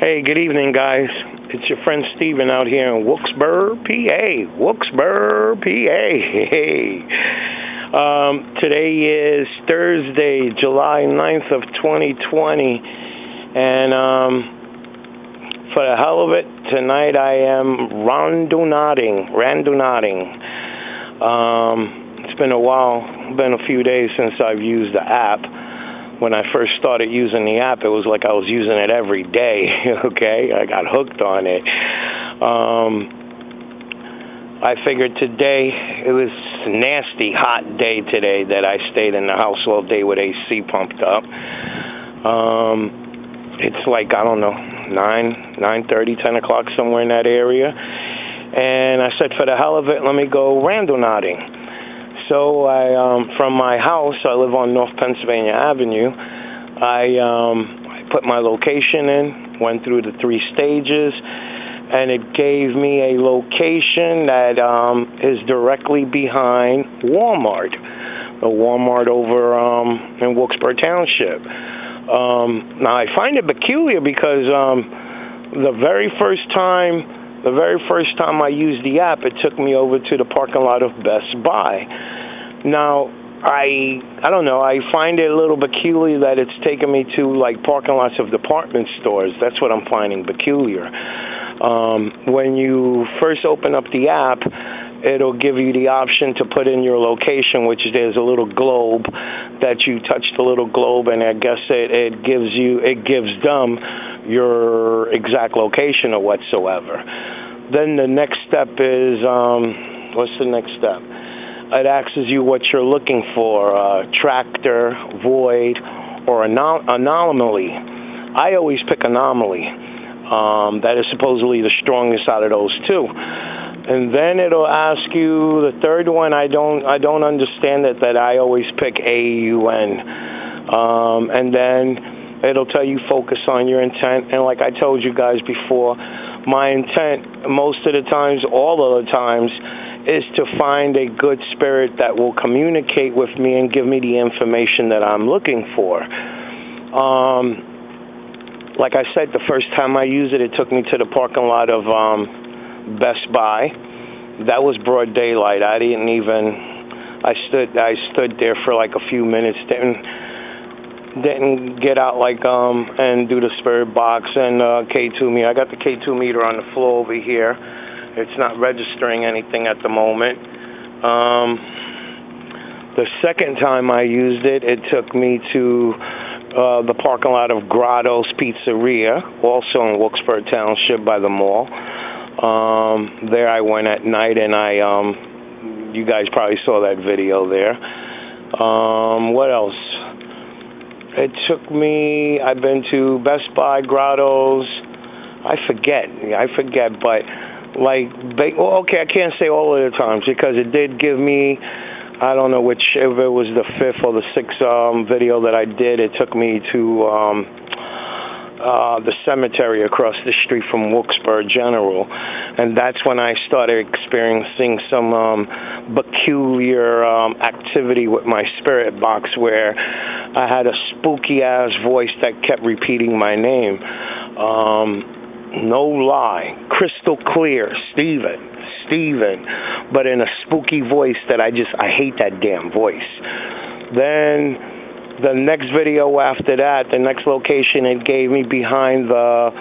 Hey, good evening, guys. It's your friend Steven out here in Wilkes-Barre, PA. Wilkes-Barre, PA. Hey. Today is Thursday, July 9th of 2020. And for the hell of it, tonight I am randonauting. It's been a while, been a few days since I've used the app. When I first started using the app, it was like I was using it every day, okay? I got hooked on it. I figured today, it was a nasty hot day today that I stayed in the house all day with AC pumped up. It's like, I don't know, 9:30, 10 o'clock, somewhere in that area. And I said, for the hell of it, let me go randonauting. So from my house, I live on North Pennsylvania Avenue. I put my location in, went through the 3 stages, and it gave me a location that is directly behind Walmart, the Walmart over in Wilkes-Barre Township. Now I find it peculiar because the very first time I used the app, it took me over to the parking lot of Best Buy. Now, I don't know, I find it a little peculiar that it's taken me to, like, parking lots of department stores. That's what I'm finding peculiar. When you first open up the app, it'll give you the option to put in your location, which there's a little globe that you touch the little globe, and I guess it gives them your exact location or whatsoever. Then the next step is, what's the next step? It asks you what you're looking for, tractor, void, or anomaly. I always pick anomaly. That is supposedly the strongest out of those 2. And then it'll ask you the third one. I don't understand it, that I always pick AUN. And then it'll tell you focus on your intent. And like I told you guys before, my intent most of the times, all of the times, is to find a good spirit that will communicate with me and give me the information that I'm looking for. Like I said, the first time I used it, it took me to the parking lot of Best Buy. That was broad daylight. I stood there for like a few minutes, didn't get out and do the spirit box and K2 meter. I got the K2 meter on the floor over here. It's not registering anything at the moment. The second time I used it, it took me to the parking lot of Grotto's Pizzeria, also in Wilkes-Barre Township by the mall. There I went at night, and you guys probably saw that video there. What else? It took me, I've been to Best Buy, Grotto's, I forget, but okay, I can't say all of the times because it did give me, I don't know if it was the 5th or the 6th video that I did. It took me to the cemetery across the street from Wilkes-Barre General, and that's when I started experiencing some peculiar activity with my spirit box, where I had a spooky-ass voice that kept repeating my name. No lie, crystal clear, Steven, but in a spooky voice that I hate that damn voice. Then the next video after that, the next location it gave me behind the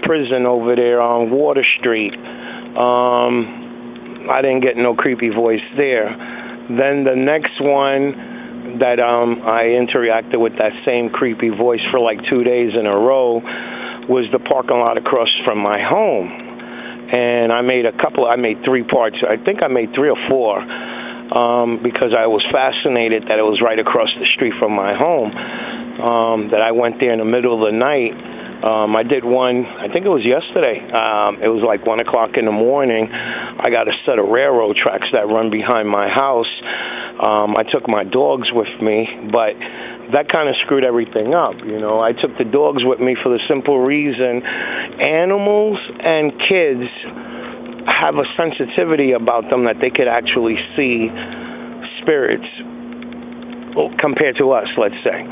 prison over there on Water Street. I didn't get no creepy voice there. Then the next one that I interacted with that same creepy voice for like 2 days in a row was the parking lot across from my home. And I made 3 parts. I think I made 3 or 4 because I was fascinated that it was right across the street from my home, that I went there in the middle of the night. I did one, I think it was yesterday. It was like 1 o'clock in the morning. I got a set of railroad tracks that run behind my house. I took my dogs with me, but that kind of screwed everything up, you know. I took the dogs with me for the simple reason animals and kids have a sensitivity about them that they could actually see spirits compared to us, let's say.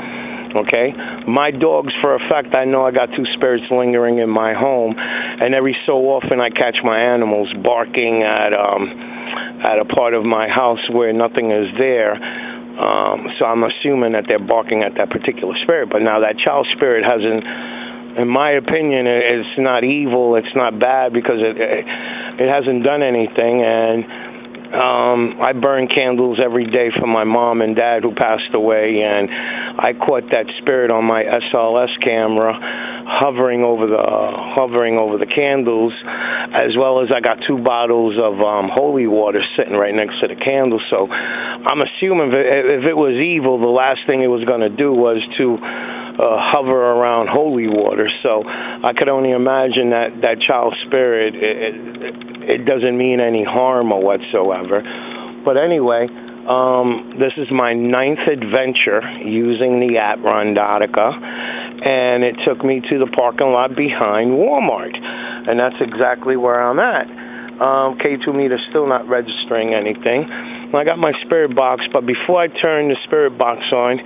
Okay? My dogs, for a fact, I know I got two spirits lingering in my home, and every so often I catch my animals barking at a part of my house where nothing is there. So I'm assuming that they're barking at that particular spirit. But now that child spirit hasn't, in my opinion, it's not evil, it's not bad, because it hasn't done anything. And I burn candles every day for my mom and dad who passed away, and I caught that spirit on my SLS camera hovering over the candles, as well as I got 2 bottles of holy water sitting right next to the candles. So I'm assuming if it was evil, the last thing it was going to do was to hover around holy water. So I could only imagine that child spirit, it doesn't mean any harm or whatsoever. But anyway, this is my 9th adventure using the app Randonautica, and it took me to the parking lot behind Walmart, and that's exactly where I'm at. K2 meter still not registering anything. I got my spirit box, but before I turn the spirit box on,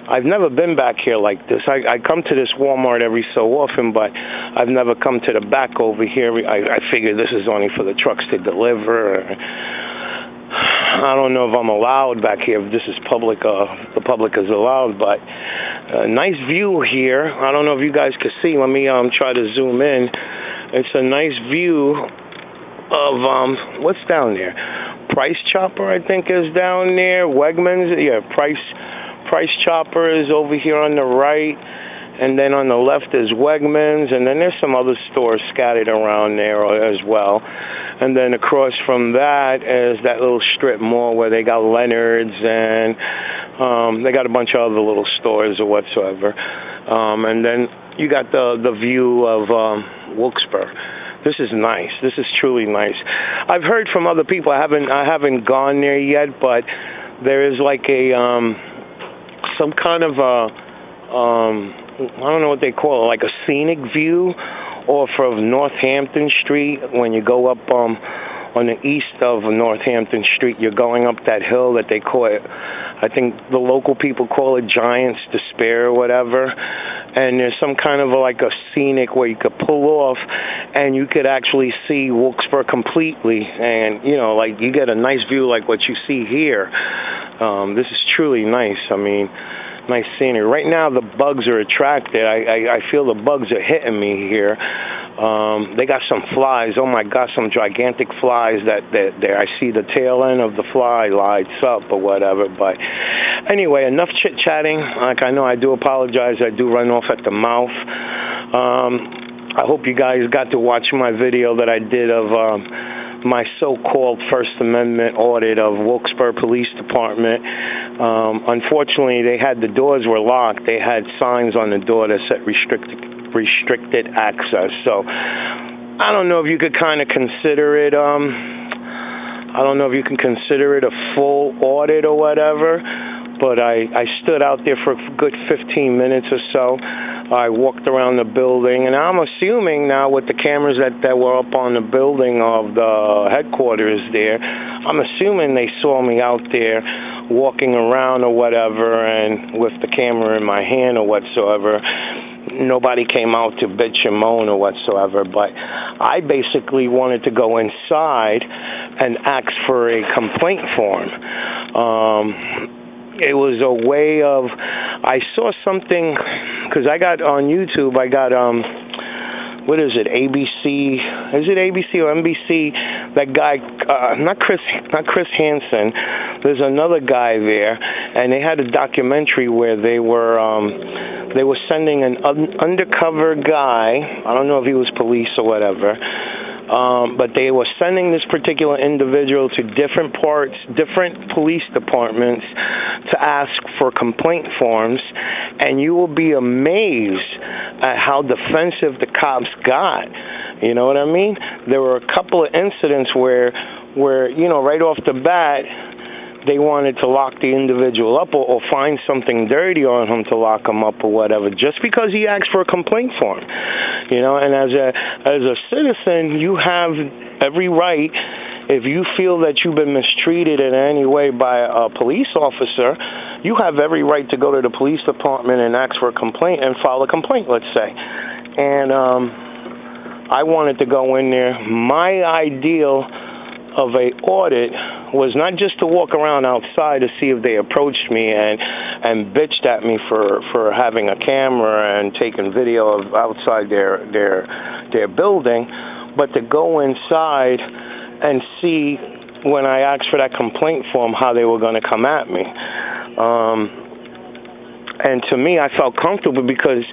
I've never been back here like this. I come to this Walmart every so often, but I've never come to the back over here. I figure this is only for the trucks to deliver. I don't know if I'm allowed back here, if this is public, the public is allowed, but nice view here. I don't know if you guys can see. Let me try to zoom in. It's a nice view of, what's down there? Price Chopper, I think, is down there. Wegmans, yeah, Price Chopper is over here on the right, and then on the left is Wegmans, and then there's some other stores scattered around there as well. And then across from that is that little strip mall where they got Leonard's, and they got a bunch of other little stores or whatsoever. And then you got the view of Wilkes-Barre. This is nice. This is truly nice. I've heard from other people. I haven't gone there yet, but there is like a some kind of a I don't know what they call it, like a scenic view off of Northampton Street. When you go up on the east of Northampton Street, you're going up that hill that they call it, I think the local people call it Giant's Despair or whatever. And there's some kind of like a scenic where you could pull off and you could actually see Wilkes-Barre completely. And, you know, like you get a nice view like what you see here. This is truly nice. I mean, nice scenery. Right now the bugs are attracted. I feel the bugs are hitting me here. They got some flies. Oh my gosh, some gigantic flies that there. I see the tail end of the fly lights up or whatever. But anyway, enough chit-chatting. Like, I know I do apologize. I do run off at the mouth. I hope you guys got to watch my video that I did of my so-called First Amendment audit of Wilkes-Barre Police Department. Unfortunately, the doors were locked. They had signs on the door that said restricted access. So I don't know if you could kind of consider it, I don't know if you can consider it a full audit or whatever, but I stood out there for a good 15 minutes or so. I walked around the building, and I'm assuming now with the cameras that were up on the building of the headquarters there, I'm assuming they saw me out there walking around or whatever, and with the camera in my hand or whatsoever. Nobody came out to bitch and moan or whatsoever, but I basically wanted to go inside and ask for a complaint form. It was a way of, I saw something, because I got on YouTube, I got, what is it, ABC, is it ABC or NBC? That guy, not Chris Hansen, there's another guy there, and they had a documentary where they were sending an undercover guy, I don't know if he was police or whatever, but they were sending this particular individual to different police departments to ask for complaint forms, and you will be amazed at how defensive the cops got. You know what I mean? There were a couple of incidents where you know, right off the bat, they wanted to lock the individual up or find something dirty on him to lock him up or whatever, just because he asked for a complaint form. You know, and as a citizen, you have every right, if you feel that you've been mistreated in any way by a police officer, you have every right to go to the police department and ask for a complaint and file a complaint, let's say. And I wanted to go in there. My ideal of a audit was not just to walk around outside to see if they approached me and bitched at me for having a camera and taking video of outside their building, but to go inside and see when I asked for that complaint form how they were going to come at me. And to me, I felt comfortable because,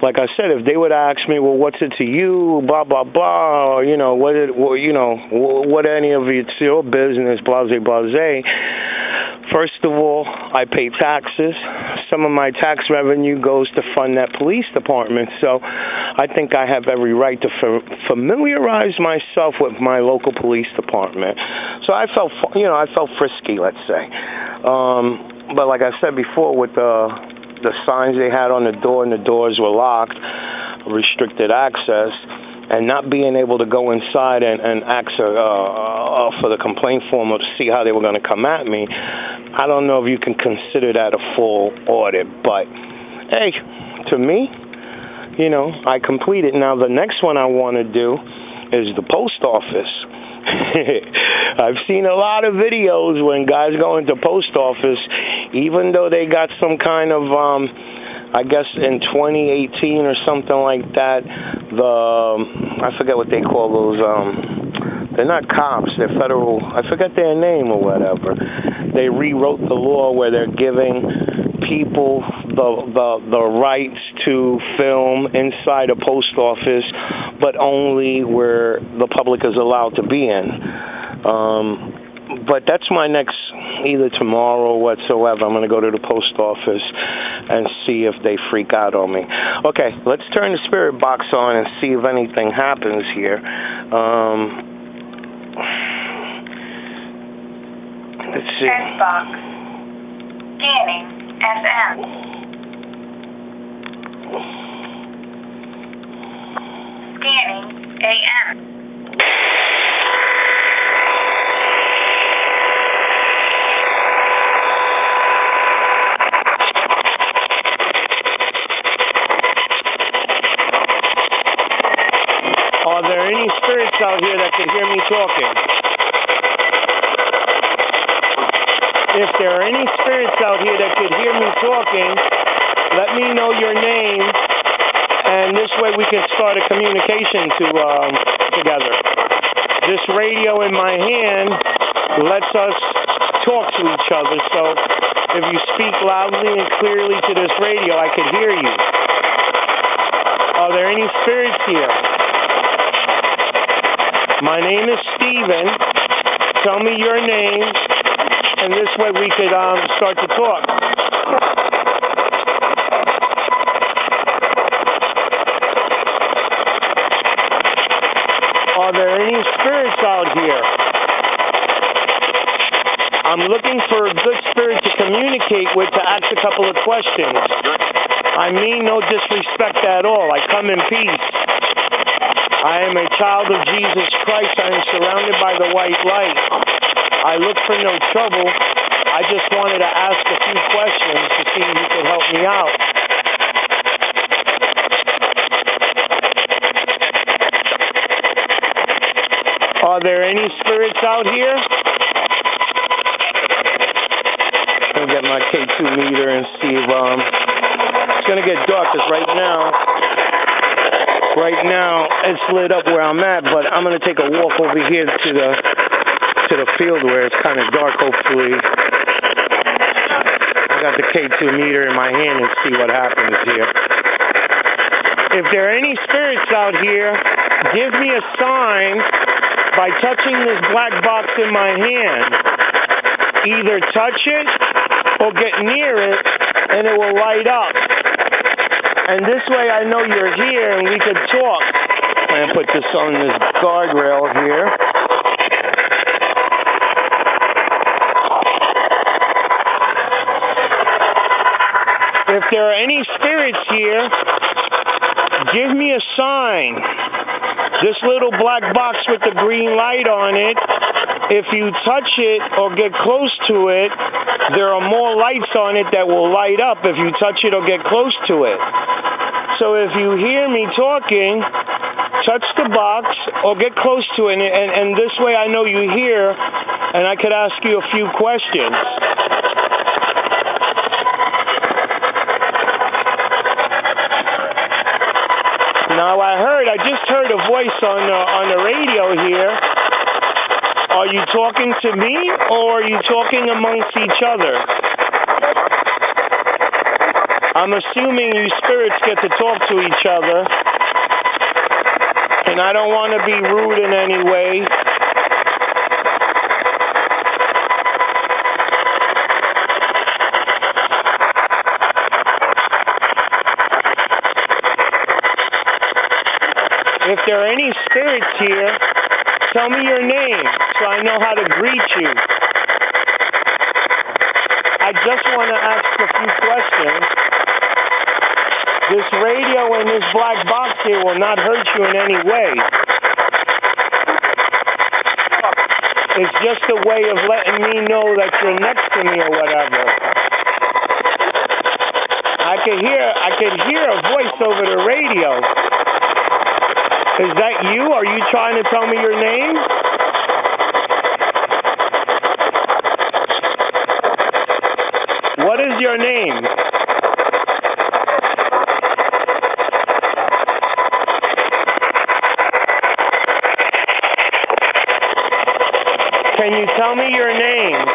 like I said, if they would ask me, well, what's it to you, blah, blah, blah, or, what any of it's your business, blase, blase. First of all, I pay taxes. Some of my tax revenue goes to fund that police department. So I think I have every right to familiarize myself with my local police department. So I felt frisky, let's say. But like I said before, with the signs they had on the door and the doors were locked, restricted access, and not being able to go inside and ask for the complaint form or to see how they were going to come at me, I don't know if you can consider that a full audit. But, hey, to me, I completed. Now, the next one I want to do is the post office. I've seen a lot of videos when guys go into post office, even though they got some kind of, I guess in 2018 or something like that, I forget what they call those, they're not cops, they're federal, I forget their name or whatever. They rewrote the law where they're giving people the rights to film inside a post office, but only where the public is allowed to be in. But that's my next, either tomorrow or whatsoever. I'm going to go to the post office and see if they freak out on me. Okay, let's turn the spirit box on and see if anything happens here. Let's see. Spirit box. Scanning. FM. Scanning. AM. Are there any spirits out here that can hear me talking? If there are any spirits out here that could hear me talking, let me know your name, and this way we can start a communication together. This radio in my hand lets us talk to each other, so if you speak loudly and clearly to this radio, I can hear you. Are there any spirits here? My name is Steven. Tell me your name, and this way we could start to talk. Are there any spirits out here? I'm looking for a good spirit to communicate with, to ask a couple of questions. I mean no disrespect at all. I come in peace. I am a child of Jesus Christ. I am surrounded by the white light. I look for no trouble. I just wanted to ask a few questions to see if you could help me out. Are there any spirits out here? I'm going to get my K2 meter and see if it's going to get dark, because right now it's lit up where I'm at, but I'm going to take a walk over here to the field where it's kind of dark. Hopefully I got the K2 meter in my hand and see what happens here. If there are any spirits out here, give me a sign by touching this black box in my hand. Either touch it or get near it and it will light up. And this way I know you're here and we can talk. I'm going to put this on this guardrail here. If there are any spirits here, give me a sign. This little black box with the green light on it, if you touch it or get close to it, there are more lights on it that will light up if you touch it or get close to it. So if you hear me talking, touch the box or get close to it, and this way I know you hear, and I could ask you a few questions. Now I just heard a voice on the radio here. Are you talking to me or are you talking amongst each other? I'm assuming you spirits get to talk to each other, and I don't want to be rude in any way. If there are any spirits here, tell me your name so I know how to greet you. I just want to ask a few questions. This radio and this black box here will not hurt you in any way. It's just a way of letting me know that you're next to me or whatever. I could hear a voice over the radio. Is that you? Are you trying to tell me your name? What is your name? Can you tell me your name?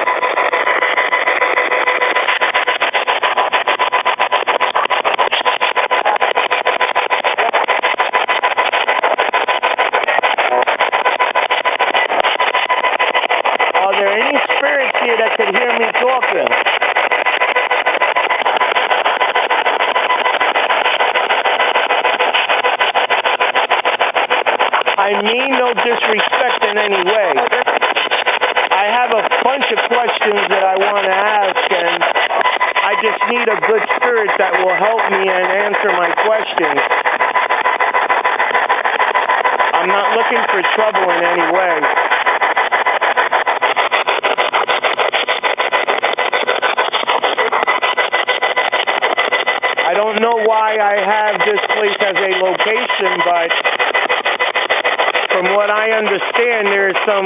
Are there any spirits here that could hear me talking? I mean no disrespect in any way. I have a bunch of questions that I want to ask, and I just need a good spirit that will help me and answer my questions. I'm not looking for trouble in any way. I don't know why I have this place as a location, but from what I understand, there is some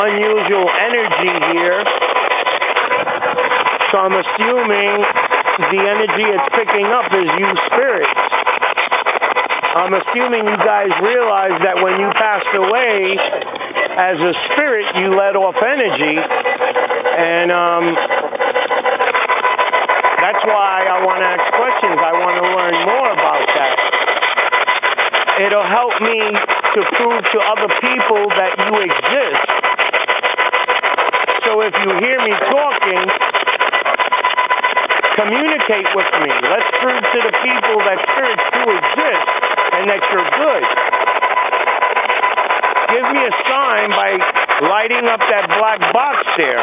unusual energy here. So I'm assuming the energy it's picking up is you spirits. I'm assuming you guys realize that when you passed away as a spirit, you let off energy, and that's why I want to ask questions. I want to learn more about that. It'll help me to prove to other people that you exist. So if you hear me talking, communicate with me. Let's prove to the people that spirits do exist and that you're good. Give me a sign by lighting up that black box there.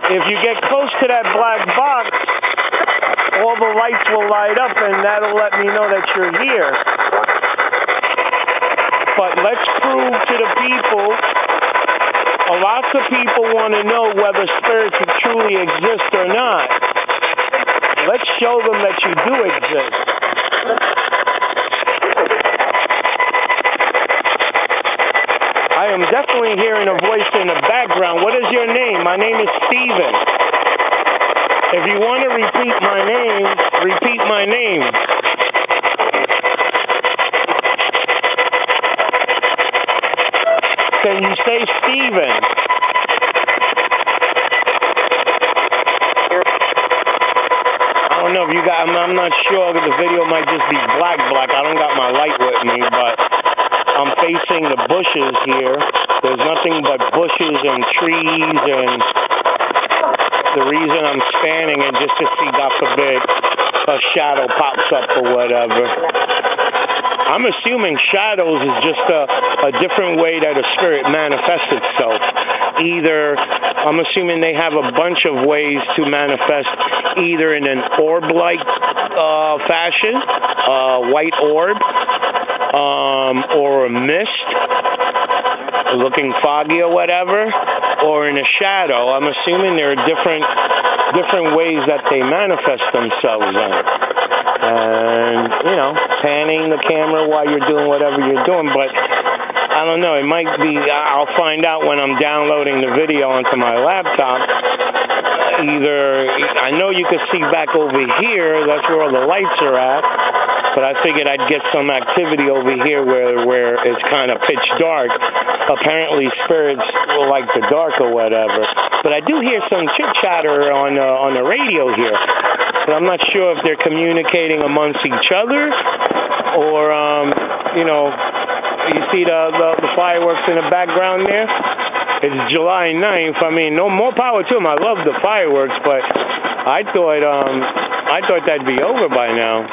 If you get close to that black box, all the lights will light up, and that'll let me know that you're here. But let's prove to the people, lots of people want to know whether spirits truly exist or not. Let's show them that you do exist. I am definitely hearing a voice in the background. What is your name? My name is Steven. If you want to repeat my name, repeat my name. Can you say Steven? I don't know if you got, I'm not sure. The video might just be black. I don't got my light with me, but I'm facing the bushes here. There's nothing but bushes and trees, and the reason I'm spanning it just to see, God forbid, a shadow pops up or whatever. I'm assuming shadows is just a different way that a spirit manifests itself. Either, I'm assuming they have a bunch of ways to manifest, either in an orb-like fashion, white orb, or a mist, looking foggy or whatever, or in a shadow. I'm assuming there are different ways that they manifest themselves in. And, panning the camera while you're doing whatever you're doing, but I don't know, it might be, I'll find out when I'm downloading the video onto my laptop. Either, I know you can see back over here, that's where all the lights are at, but I figured I'd get some activity over here where it's kind of pitch dark. Apparently spirits will like the dark or whatever. But I do hear some chit-chatter on the radio here. But I'm not sure if they're communicating amongst each other or, you see the fireworks in the background there? It's July 9th. I mean, no more power to them. I love the fireworks, but I thought that'd be over by now.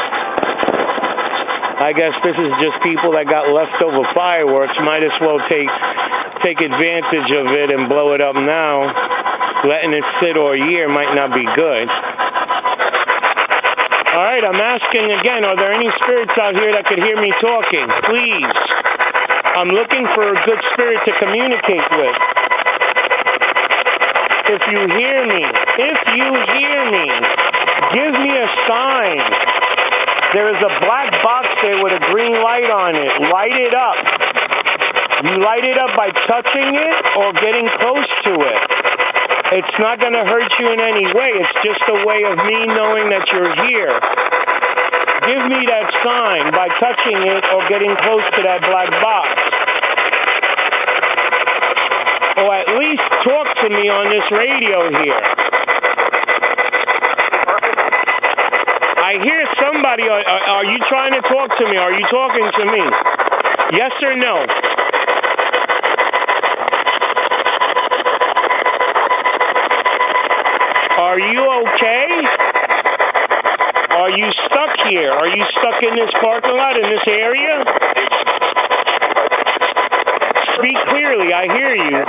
I guess this is just people that got leftover fireworks. Might as well take advantage of it and blow it up now. Letting it sit all year might not be good. All right, I'm asking again, are there any spirits out here that could hear me talking? Please. I'm looking for a good spirit to communicate with. If you hear me, give me a sign. There is a black box there with a green light on it. Light it up. You light it up by touching it or getting close to it. It's not going to hurt you in any way. It's just a way of me knowing that you're here. Give me that sign by touching it or getting close to that black box. Or at least talk to me on this radio here. I hear somebody. Are you trying to talk to me? Are you talking to me? Yes or no? Are you okay? Are you stuck here? Are you stuck in this parking lot, in this area? Speak clearly. I hear you.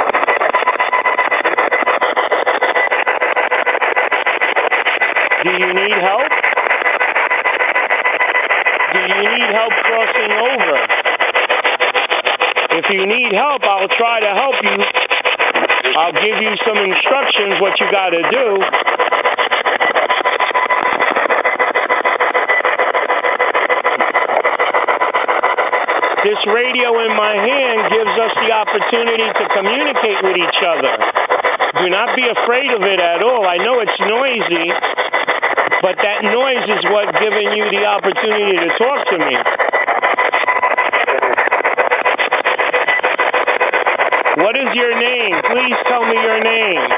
Do you need help? Do you need help crossing over? If you need help, I'll try to help you. I'll give you some instructions what you got to do. This radio in my hand gives us the opportunity to communicate with each other. Do not be afraid of it at all. I know it's noisy, but that noise is what's giving you the opportunity to talk to me. What is your name? Please tell me your name.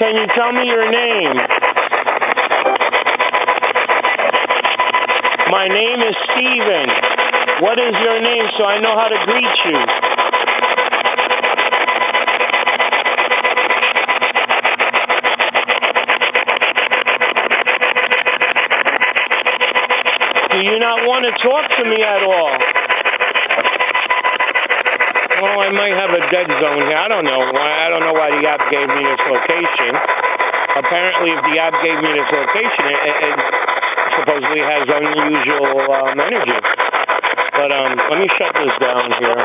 Can you tell me your name? My name is Steven. What is your name so I know how to greet you? Do you not want to talk to me at all? Well, I might have a dead zone here. I don't know. I don't know why the app gave me this location. Apparently, if the app gave me this location, it supposedly has unusual energy. But let me shut this down here.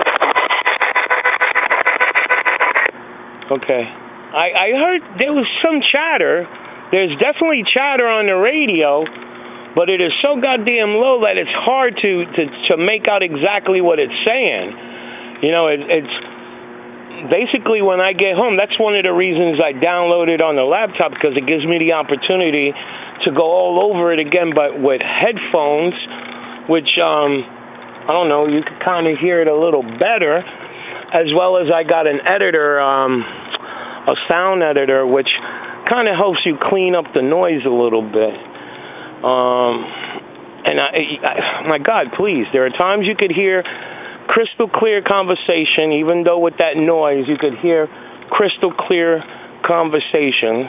Okay. I heard there was some chatter. There's definitely chatter on the radio, but it is so goddamn low that it's hard to make out exactly what it's saying. It's basically when I get home, that's one of the reasons I download it on the laptop, because it gives me the opportunity to go all over it again, but with headphones, which, I don't know, you can kind of hear it a little better, as well as I got an editor, a sound editor, which kind of helps you clean up the noise a little bit. And my God, please, there are times you could hear crystal clear conversation, even though with that noise you could hear crystal clear conversations.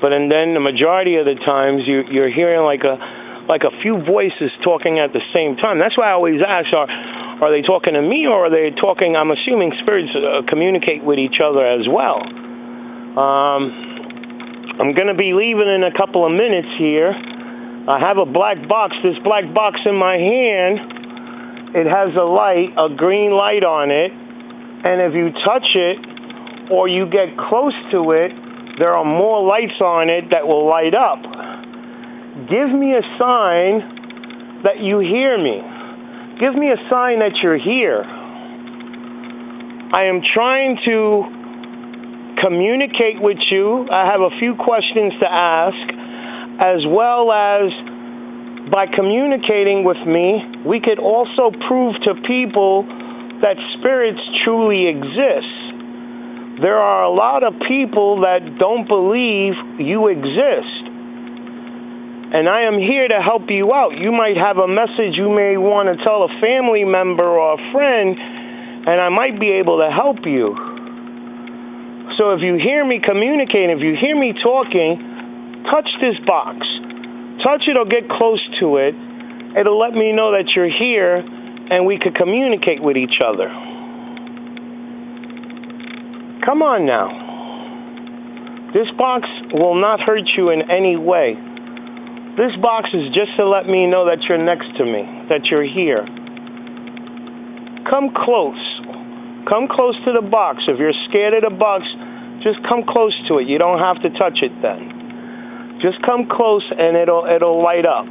But and then the majority of the times you're hearing like a few voices talking at the same time. That's why I always ask, are they talking to me, or are they talking? I'm assuming spirits communicate with each other as well. I'm going to be leaving in a couple of minutes here. I have a black box. This black box in my hand, it has a light, a green light on it. And if you touch it or you get close to it, there are more lights on it that will light up. Give me a sign that you hear me. Give me a sign that you're here. I am trying to communicate with you. I have a few questions to ask, as well as by communicating with me, we could also prove to people that spirits truly exist. There are a lot of people that don't believe you exist. And I am here to help you out. You might have a message you may want to tell a family member or a friend, and I might be able to help you. So if you hear me communicating, if you hear me talking, touch this box. Touch it or get close to it. It'll let me know that you're here and we could communicate with each other. Come on now. This box will not hurt you in any way. This box is just to let me know that you're next to me, that you're here. Come close. Come close to the box. If you're scared of the box, just come close to it. You don't have to touch it then. Just come close and it'll light up.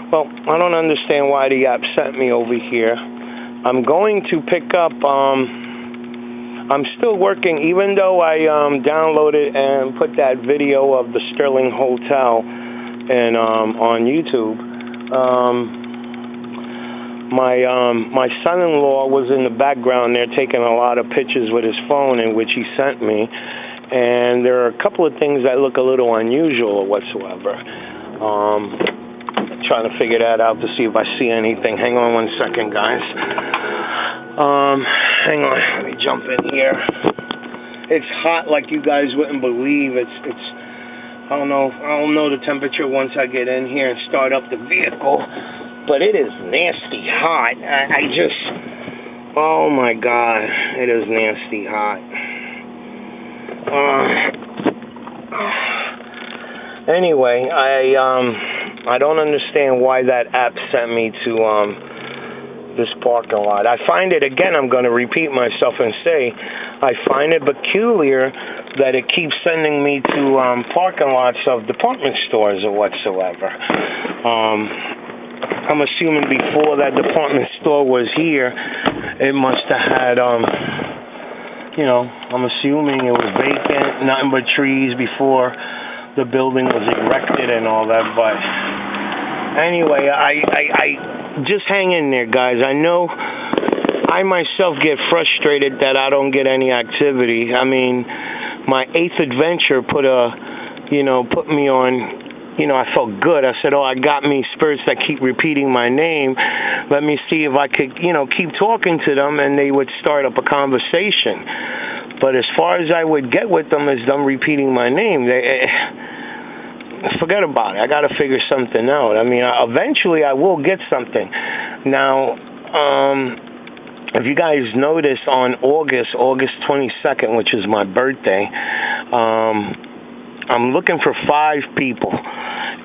Well, I don't understand why the app sent me over here. I'm going to pick up, I'm still working, even though I downloaded and put that video of the Sterling Hotel and on YouTube. My son-in-law was in the background there taking a lot of pictures with his phone, in which he sent me, and there are a couple of things that look a little unusual or whatsoever. Trying to figure that out to see if I see anything. Hang on 1 second, guys. Hang on, let me jump in here. It's hot like you guys wouldn't believe. It's I don't know the temperature once I get in here and start up the vehicle, but it is nasty hot. I just, oh my God, it is nasty hot. Anyway, I don't understand why that app sent me to this parking lot. I find it, again, I'm going to repeat myself and say, I find it peculiar that it keeps sending me to parking lots of department stores or whatsoever. I'm assuming before that department store was here, it must have had, I'm assuming it was vacant, nothing but trees before the building was erected and all that. But anyway, I just hang in there, guys. I know I myself get frustrated that I don't get any activity. I mean, my 8th adventure put me on, I felt good. I said, I got me spirits that keep repeating my name. Let me see if I could, keep talking to them, and they would start up a conversation. But as far as I would get with them is them repeating my name. Forget about it. I got to figure something out. I mean, eventually I will get something. Now, if you guys notice, on August 22nd, which is my birthday, I'm looking for 5 people.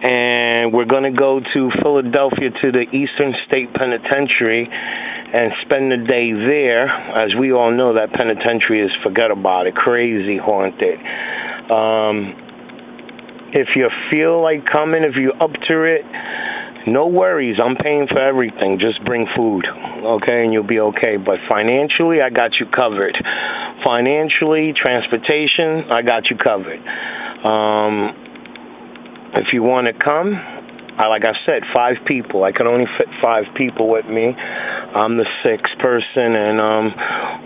And we're going to go to Philadelphia to the Eastern State Penitentiary and spend the day there. As we all know, that penitentiary is, forget about it, crazy haunted. If you feel like coming, if you're up to it, no worries. I'm paying for everything. Just bring food, okay, and you'll be okay. But financially, I got you covered. Financially, transportation, I got you covered. If you want to come, like I said, 5 people. I can only fit 5 people with me. I'm the 6th person, and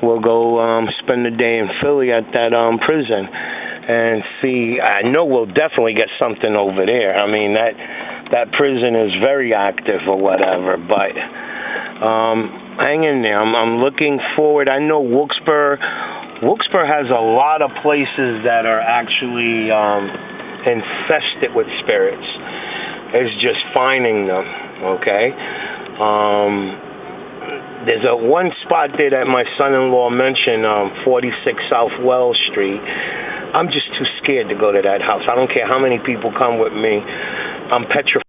we'll go spend the day in Philly at that prison and see. I know we'll definitely get something over there. I mean, that prison is very active or whatever, but hang in there. I'm looking forward. I know Wilkes-Barre has a lot of places that are actually infested with spirits. It's just finding them, okay? There's one spot there that my son-in-law mentioned, 46 South Wells Street. I'm just too scared to go to that house. I don't care how many people come with me. I'm petrified.